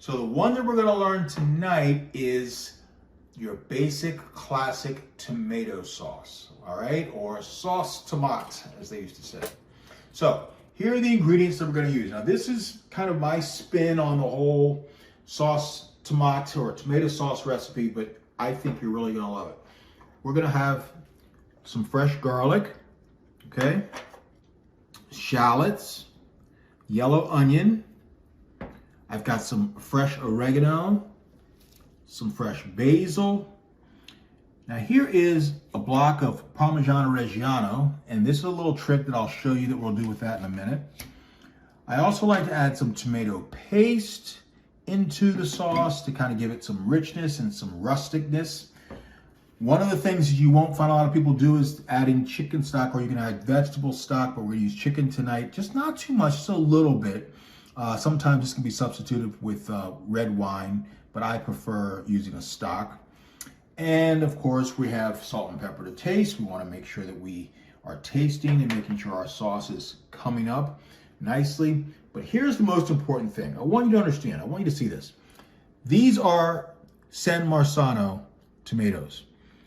So the one that we're going to learn tonight is your basic classic tomato sauce, all right? Or sauce tomate, as they used to say. So here are the ingredients that we're going to use. Now this is kind of my spin on the whole sauce tomate or tomato sauce recipe, but I think you're really going to love it. We're going to have some fresh garlic, okay? Shallots, yellow onion. I've got some fresh oregano, some fresh basil. Now here is a block of Parmigiano Reggiano, and this is a little trick that I'll show you that we'll do with that in a minute. I also like to add some tomato paste into the sauce to kind of give it some richness and some rusticness. One of the things you won't find a lot of people do is adding chicken stock, or you can add vegetable stock, but we're gonna use chicken tonight. Just not too much, just a little bit. Sometimes this can be substituted with red wine, but I prefer using a stock. And of course, we have salt and pepper to taste. We want to make sure that we are tasting and making sure our sauce is coming up nicely. But here's the most important thing. I want you to understand. I want you to see this. These are San Marzano tomatoes.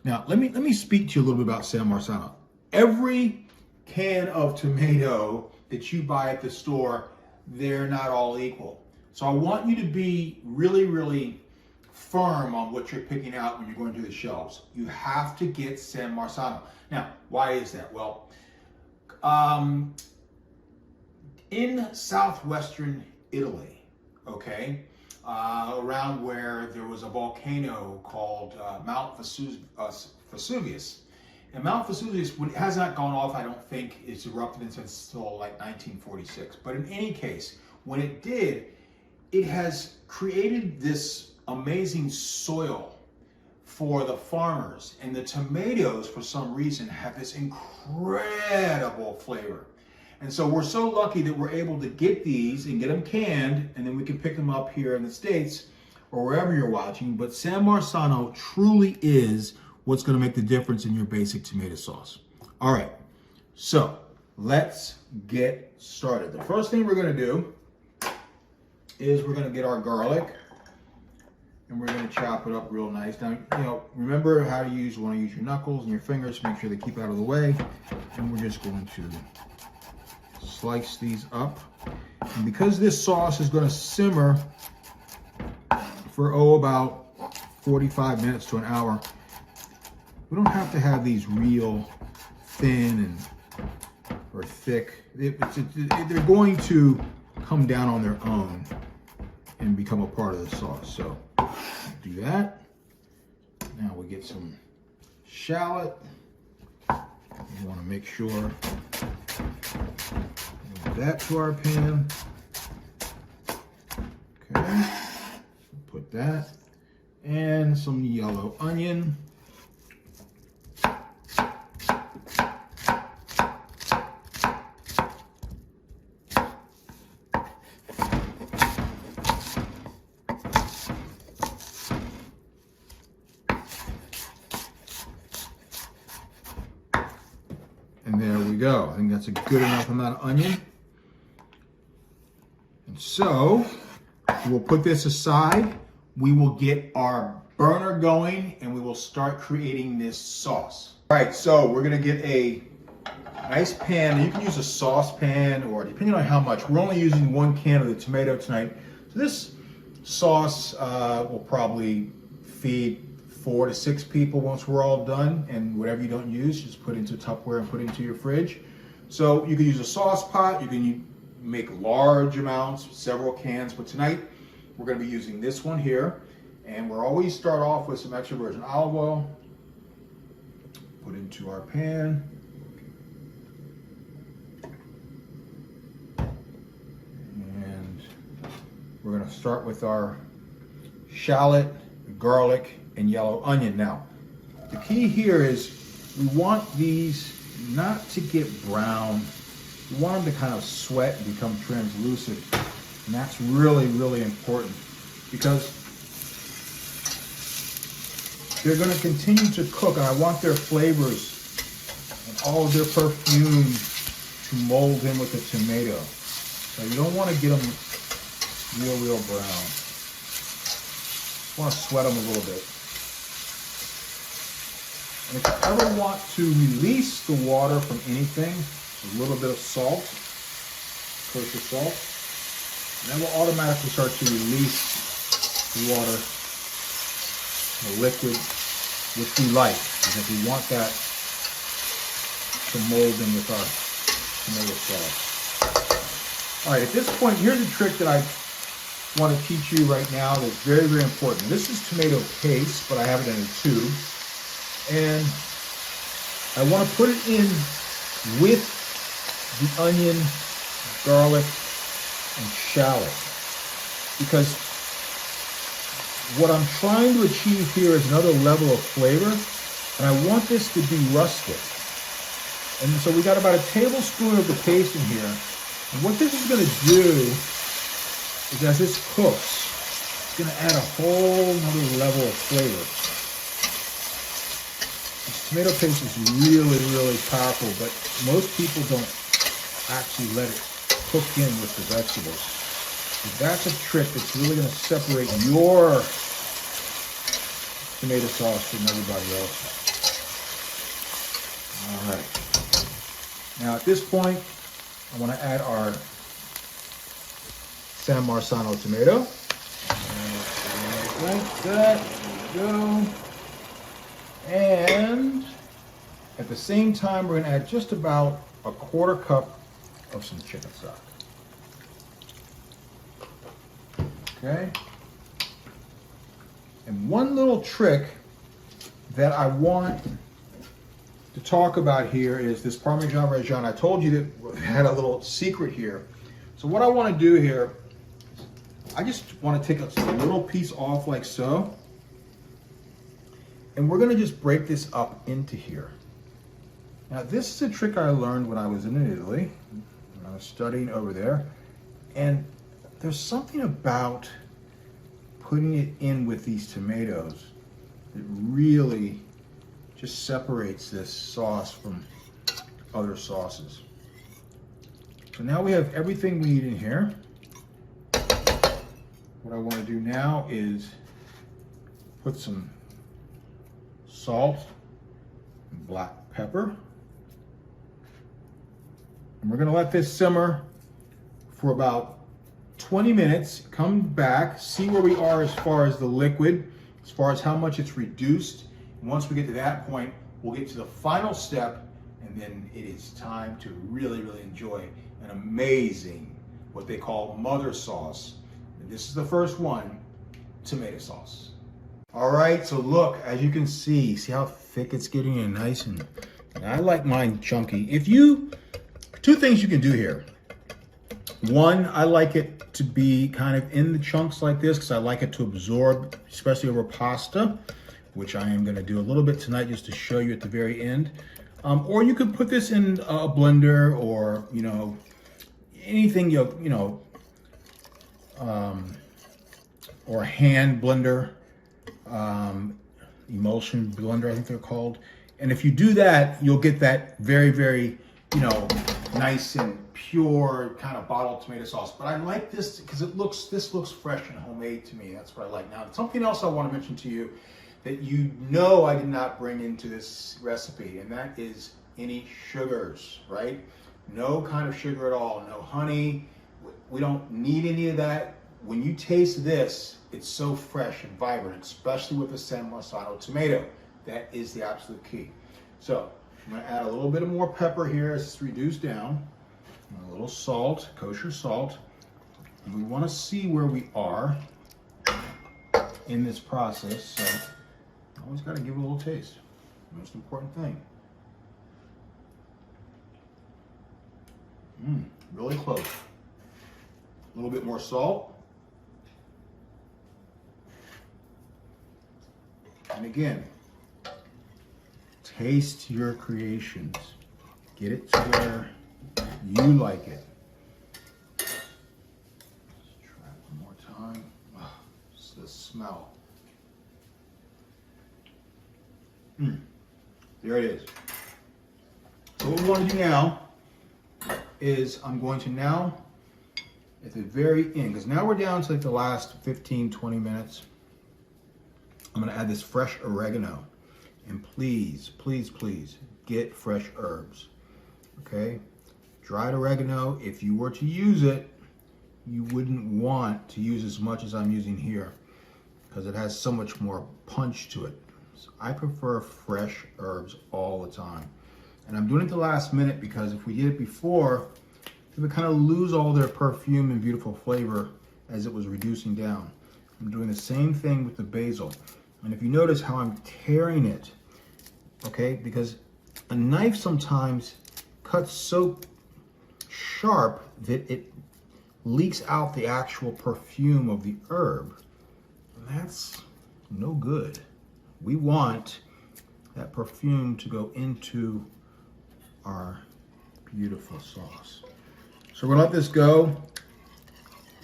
Now, let me speak to you a little bit about San Marzano. Every can of tomato that you buy at the store, they're not all equal. So I want you to be really, really firm on what you're picking out when you're going to the shelves. You have to get San Marzano. Now, why is that? Well, in southwestern Italy, okay, around where there was a volcano called Mount Vesuvius. And Mount Vesuvius has not gone off, I don't think it's erupted until like 1946. But in any case, when it did, it has created this amazing soil for the farmers. And the tomatoes, for some reason, have this incredible flavor. And so we're so lucky that we're able to get these and get them canned, and then we can pick them up here in the States or wherever you're watching. But San Marzano truly is what's going to make the difference in your basic tomato sauce. All right, so let's get started. The first thing we're going to do is we're going to get our garlic, and we're going to chop it up real nice. Now, you know, remember how to use, you want to use your knuckles and your fingers to make sure they keep out of the way. And we're just going to slice these up. And because this sauce is going to simmer for, about 45 minutes to an hour, we don't have to have these real thin or thick. They're going to come down on their own and become a part of the sauce. So do that. Now we get some shallot. We want to make sure add that to our pan. Okay, put that, and some yellow onion. And there we go. I think that's a good enough amount of onion. And so we'll put this aside. We will get our burner going and we will start creating this sauce. All right, so we're gonna get a nice pan. You can use a saucepan, or depending on how much. We're only using 1 can of the tomato tonight. So this sauce will probably feed 4 to 6 people once we're all done, and whatever you don't use, just put into Tupperware and put into your fridge. So you can use a sauce pot, you can make large amounts, several cans, but tonight we're going to be using this one here, and we'll always start off with some extra virgin olive oil, put into our pan. And we're going to start with our shallot, garlic, and yellow onion. Now, the key here is we want these not to get brown. We want them to kind of sweat and become translucent. And that's really, really important, because they're going to continue to cook, and I want their flavors and all of their perfume to mold in with the tomato. So you don't want to get them real brown. want to sweat them a little bit. And if you ever want to release the water from anything, a little bit of salt, kosher salt, and that will automatically start to release the water, the liquid, which we like, because we want that to mold in with our tomato sauce. All right, at this point, here's a trick that I want to teach you right now that's very, very important. This is tomato paste, but I have it in a tube. And I want to put it in with the onion, garlic, and shallot. Because what I'm trying to achieve here is another level of flavor, and I want this to be rustic. And so we got about a tablespoon of the paste in here. And what this is going to do is, as this cooks, it's going to add a whole other level of flavor. This tomato paste is really, really powerful, but most people don't actually let it cook in with the vegetables. So that's a trick that's really going to separate your tomato sauce from everybody else's. All right. Now at this point, I want to add our San Marzano tomato. Like that. There we go. And at the same time, we're going to add just about a quarter cup of some chicken stock. Okay. And one little trick that I want to talk about here is this Parmesan Reggiano. I told you that we had a little secret here. So what I want to do here, I just want to take a little piece off like so. And we're going to just break this up into here. Now this is a trick I learned when I was in Italy, when I was studying over there. And there's something about putting it in with these tomatoes that really just separates this sauce from other sauces. So now we have everything we need in here. What I want to do now is put some salt and black pepper. And we're going to let this simmer for about 20 minutes. Come back, see where we are as far as the liquid, as far as how much it's reduced. And once we get to that point, we'll get to the final step, and then it is time to really, really enjoy an amazing, what they call mother sauce. And this is the first one, tomato sauce. All right, so look, as you can see how thick it's getting and nice, and I like mine chunky. Two things you can do here. One, I like it to be kind of in the chunks like this because I like it to absorb, especially over pasta, which I am going to do a little bit tonight just to show you at the very end. Or you could put this in a blender, or anything or a hand blender, emulsion blender, I think they're called. And if you do that, you'll get that very, very, nice and pure kind of bottled tomato sauce. But I like this because this looks fresh and homemade to me. That's what I like. Now, something else I want to mention to you that I did not bring into this recipe, and that is any sugars, right? No kind of sugar at all, no honey. We don't need any of that. When you taste this, it's so fresh and vibrant, especially with the San Marzano tomato. That is the absolute key. So I'm going to add a little bit of more pepper here as it's reduced down, and a little salt, kosher salt. And we want to see where we are in this process. So always got to give it a little taste. Most important thing. Really close. A little bit more salt. And again, taste your creations. Get it to where you like it. Let's try it one more time. Oh, just the smell. There it is. So what we want to do now is I'm going to now, at the very end, because now we're down to like the last 15, 20 minutes. I'm gonna add this fresh oregano. And please, please, please get fresh herbs, okay? Dried oregano, if you were to use it, you wouldn't want to use as much as I'm using here because it has so much more punch to it. So I prefer fresh herbs all the time. And I'm doing it the last minute because if we did it before, it would kind of lose all their perfume and beautiful flavor as it was reducing down. I'm doing the same thing with the basil. And if you notice how I'm tearing it, okay, because a knife sometimes cuts so sharp that it leaks out the actual perfume of the herb. And that's no good. We want that perfume to go into our beautiful sauce. So we're gonna let this go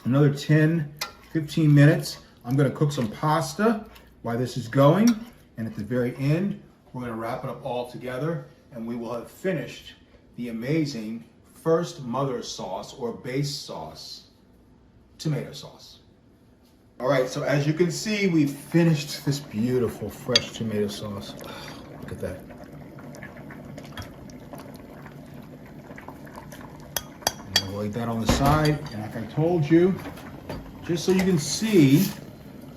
another 10, 15 minutes. I'm gonna cook some pasta while this is going. And at the very end, we're gonna wrap it up all together and we will have finished the amazing first mother sauce or base sauce, tomato sauce. All right, so as you can see, we've finished this beautiful fresh tomato sauce. Look at that. I'm gonna lay that on the side, and like I told you, just so you can see,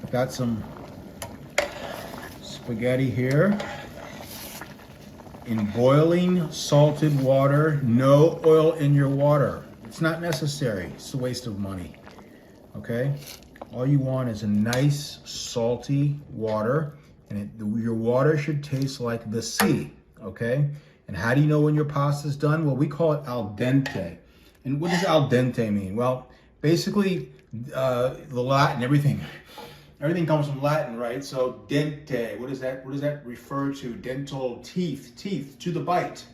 I've got some spaghetti here in boiling salted water. No oil in your water. It's not necessary. It's a waste of money. Okay? All you want is a nice salty water, and your water should taste like the sea. Okay? And how do you know when your pasta is done? Well, we call it al dente. And what does al dente mean? Well, basically, the Latin, everything comes from Latin, right? So dente, what does that refer to? Dental, teeth, to the bite,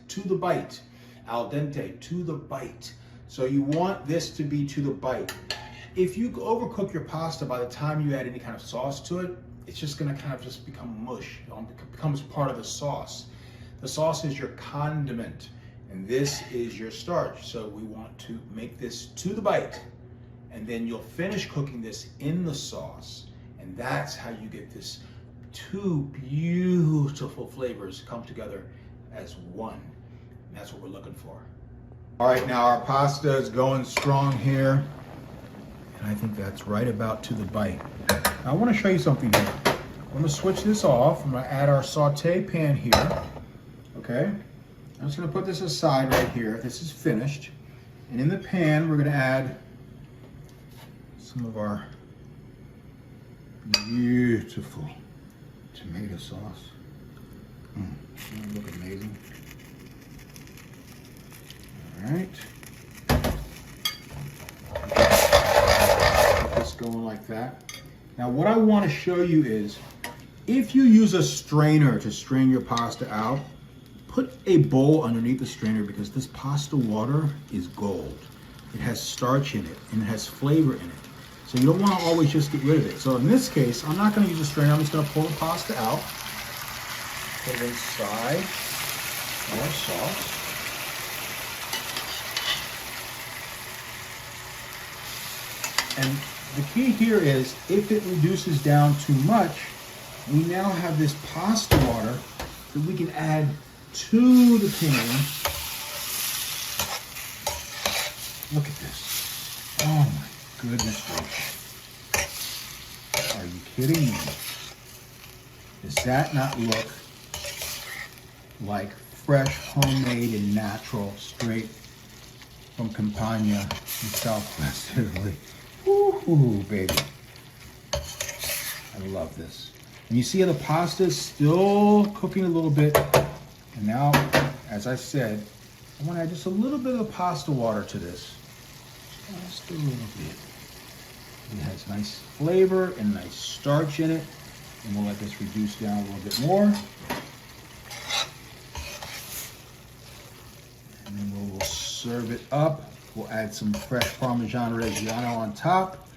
al dente, to the bite. So you want this to be to the bite. If you overcook your pasta, by the time you add any kind of sauce to it, it's just gonna kind of just become mush. It becomes part of the sauce. The sauce is your condiment, and this is your starch. So we want to make this to the bite, and then you'll finish cooking this in the sauce. And that's how you get this two beautiful flavors come together as one. And that's what we're looking for. All right, now our pasta is going strong here. And I think that's right about to the bite. Now I want to show you something here. I'm going to switch this off. I'm going to add our saute pan here. Okay. I'm just going to put this aside right here. This is finished. And in the pan, we're going to add some of our beautiful tomato sauce. Doesn't it look amazing? All right. Get this going like that. Now what I want to show you is, if you use a strainer to strain your pasta out, put a bowl underneath the strainer, because this pasta water is gold. It has starch in it and it has flavor in it. So you don't want to always just get rid of it. So in this case, I'm not going to use a strainer. I'm just going to pull the pasta out, put it inside our sauce. And the key here is, if it reduces down too much, we now have this pasta water that we can add to the pan. Look at this. Oh my goodness gracious. Are you kidding me? Does that not look like fresh, homemade, and natural, straight from Campania in Southwest Italy? Ooh, baby. I love this. And you see how the pasta is still cooking a little bit. And now, as I said, I want to add just a little bit of pasta water to this. Just a little bit. It has nice flavor and nice starch in it. And we'll let this reduce down a little bit more. And then we'll serve it up. We'll add some fresh Parmesan Reggiano on top,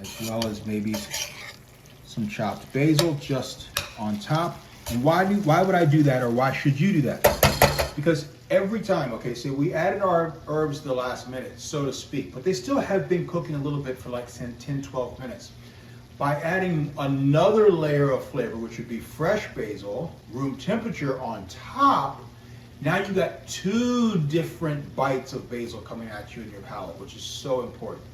as well as maybe some chopped basil just on top. And why would I do that, or why should you do that? Because every time. Okay, so we added our herbs the last minute, so to speak, but they still have been cooking a little bit for like 10, 12 minutes. By adding another layer of flavor, which would be fresh basil, room temperature on top, now you got 2 different bites of basil coming at you in your palate, which is so important.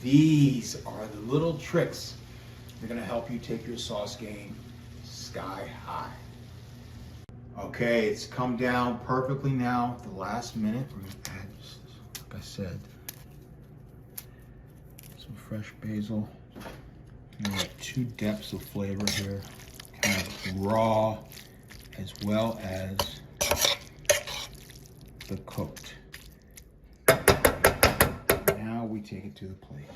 These are the little tricks that are going to help you take your sauce game sky high. Okay, it's come down perfectly now. The last minute, we're going to add, like I said, some fresh basil. We got 2 depths of flavor here, kind of raw as well as the cooked. Now we take it to the plate.